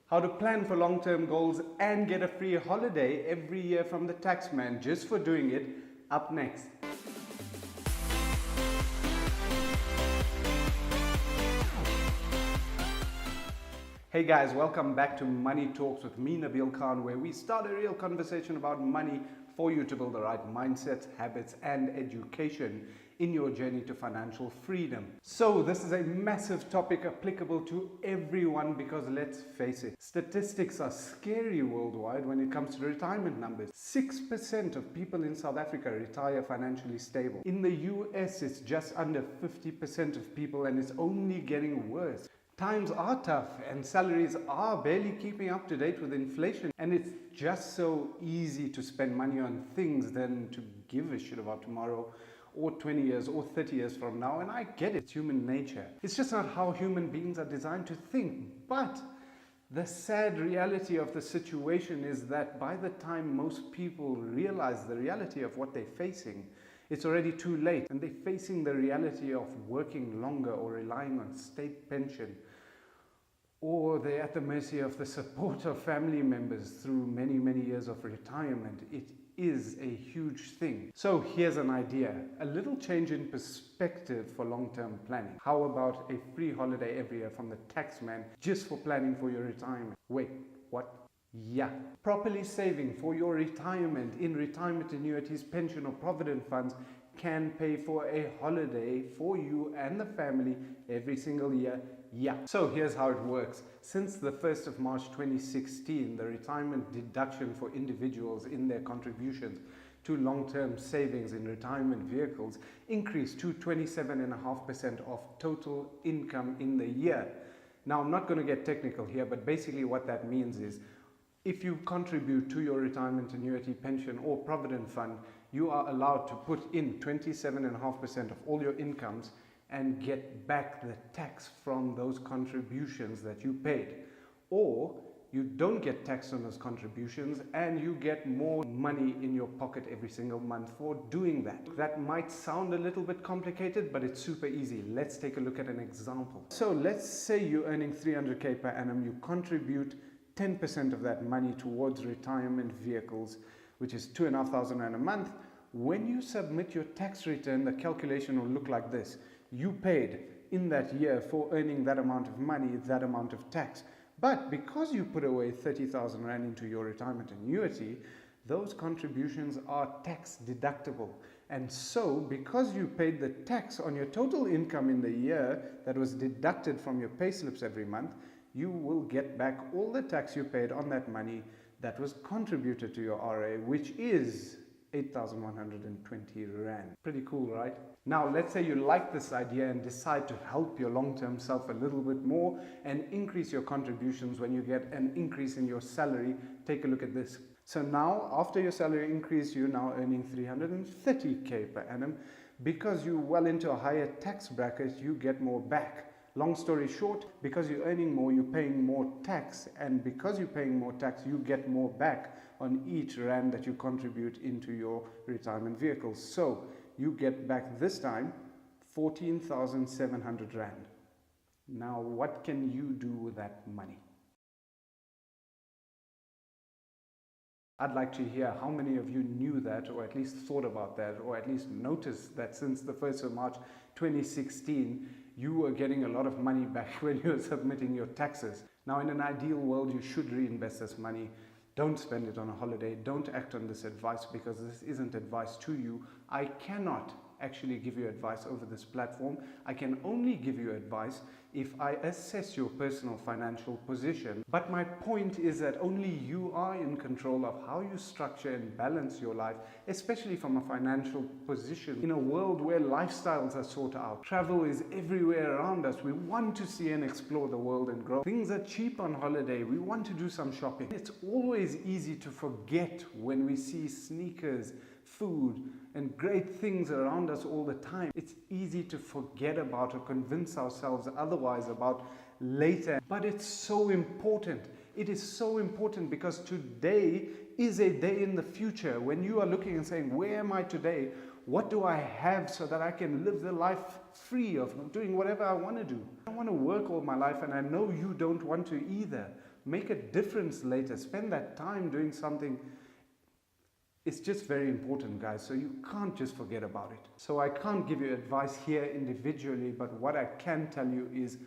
how to plan for long-term goals and get a free holiday every year from the taxman just for doing it, up next. Hey guys, welcome back to Money Talks with me, Nabeel Khan, where we start a real conversation about money for you to build the right mindsets, habits, and education in your journey to financial freedom. So this is a massive topic applicable to everyone because let's face it, statistics are scary worldwide when it comes to retirement numbers. 6% of people in South Africa retire financially stable. In the US, it's just under 50% of people, and it's only getting worse. Times are tough and salaries are barely keeping up to date with inflation, and it's just so easy to spend money on things than to give a shit about tomorrow or 20 years or 30 years from now. And I get it, it's human nature. It's just not how human beings are designed to think. But the sad reality of the situation is that by the time most people realize the reality of what they're facing, it's already too late, and they're facing the reality of working longer or relying on state pension, or they're at the mercy of the support of family members through many, many years of retirement. It is a huge thing. So here's an idea, a little change in perspective for long-term planning. How about a free holiday every year from the taxman just for planning for your retirement? Wait, what? Yeah. Properly saving for your retirement in retirement annuities, pension or provident funds can pay for a holiday for you and the family every single year. Yeah. So here's how it works. Since the 1st of March 2016, the retirement deduction for individuals in their contributions to long-term savings in retirement vehicles increased to 27.5% of total income in the year. Now, I'm not going to get technical here, but basically what that means is if you contribute to your retirement annuity, pension or provident fund, you are allowed to put in 27.5% of all your incomes and get back the tax from those contributions that you paid. Or you don't get taxed on those contributions and you get more money in your pocket every single month for doing that. That might sound a little bit complicated, but it's super easy. Let's take a look at an example. So let's say you're earning 300K per annum, you contribute 10% of that money towards retirement vehicles, which is 2,500 Rand a month. When you submit your tax return, the calculation will look like this. You paid in that year for earning that amount of money, that amount of tax. But because you put away 30,000 Rand into your retirement annuity, those contributions are tax deductible. And so because you paid the tax on your total income in the year that was deducted from your pay slips every month, you will get back all the tax you paid on that money that was contributed to your RA, which is 8,120 Rand. Pretty cool, right? Now, let's say you like this idea and decide to help your long-term self a little bit more and increase your contributions when you get an increase in your salary. Take a look at this. So now, after your salary increase, you're now earning 330K per annum. Because you're well into a higher tax bracket, you get more back. Long story short, because you're earning more, you're paying more tax, and because you're paying more tax, you get more back on each Rand that you contribute into your retirement vehicles. So you get back this time 14,700 Rand. Now, what can you do with that money? I'd like to hear how many of you knew that, or at least thought about that, or at least noticed that since the 1st of March 2016, you were getting a lot of money back when you were submitting your taxes. Now, in an ideal world, you should reinvest this money. Don't spend it on a holiday. Don't act on this advice because this isn't advice to you. I cannot actually give you advice over this platform. I can only give you advice if I assess your personal financial position. But my point is that only you are in control of how you structure and balance your life, especially from a financial position. In a world where lifestyles are sought out, travel is everywhere around us. We want to see and explore the world and grow. Things are cheap on holiday. We want to do some shopping. It's always easy to forget when we see sneakers, food, and great things around us all the time. It's easy to forget about or convince ourselves otherwise about later. But it's so important. It is so important because today is a day in the future when you are looking and saying, where am I today? What do I have so that I can live the life free of doing whatever I want to do? I want to work all my life, and I know you don't want to either. make a difference later, spend that time doing something. It's just very important, guys, so you can't just forget about it. So I can't give you advice here individually, but what I can tell you is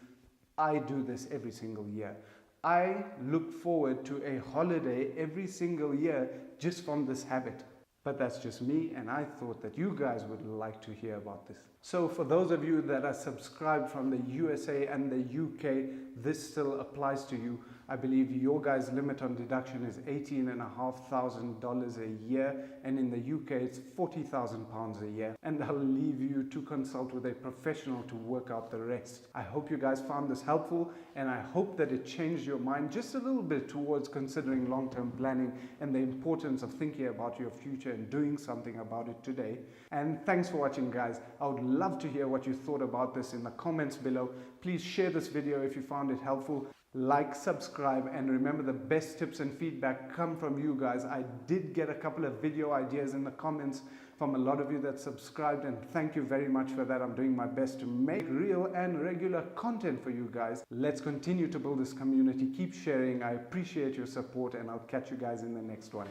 I do this every single year. I look forward to a holiday every single year just from this habit. But that's just me, and I thought that you guys would like to hear about this. So for those of you that are subscribed from the USA and the UK, this still applies to you. I believe your guys' limit on deduction is $18,500 a year, and in the UK it's £40,000 a year. And I'll leave you to consult with a professional to work out the rest. I hope you guys found this helpful, and I hope that it changed your mind just a little bit towards considering long-term planning and the importance of thinking about your future and doing something about it today. And thanks for watching, guys. I would love to hear what you thought about this in the comments below. Please share this video if you found it helpful. Like, subscribe, and remember, the best tips and feedback come from you guys. I did get a couple of video ideas in the comments from a lot of you that subscribed, and thank you very much for that. I'm doing my best to make real and regular content for you guys. Let's continue to build this community. Keep sharing. I appreciate your support, and I'll catch you guys in the next one.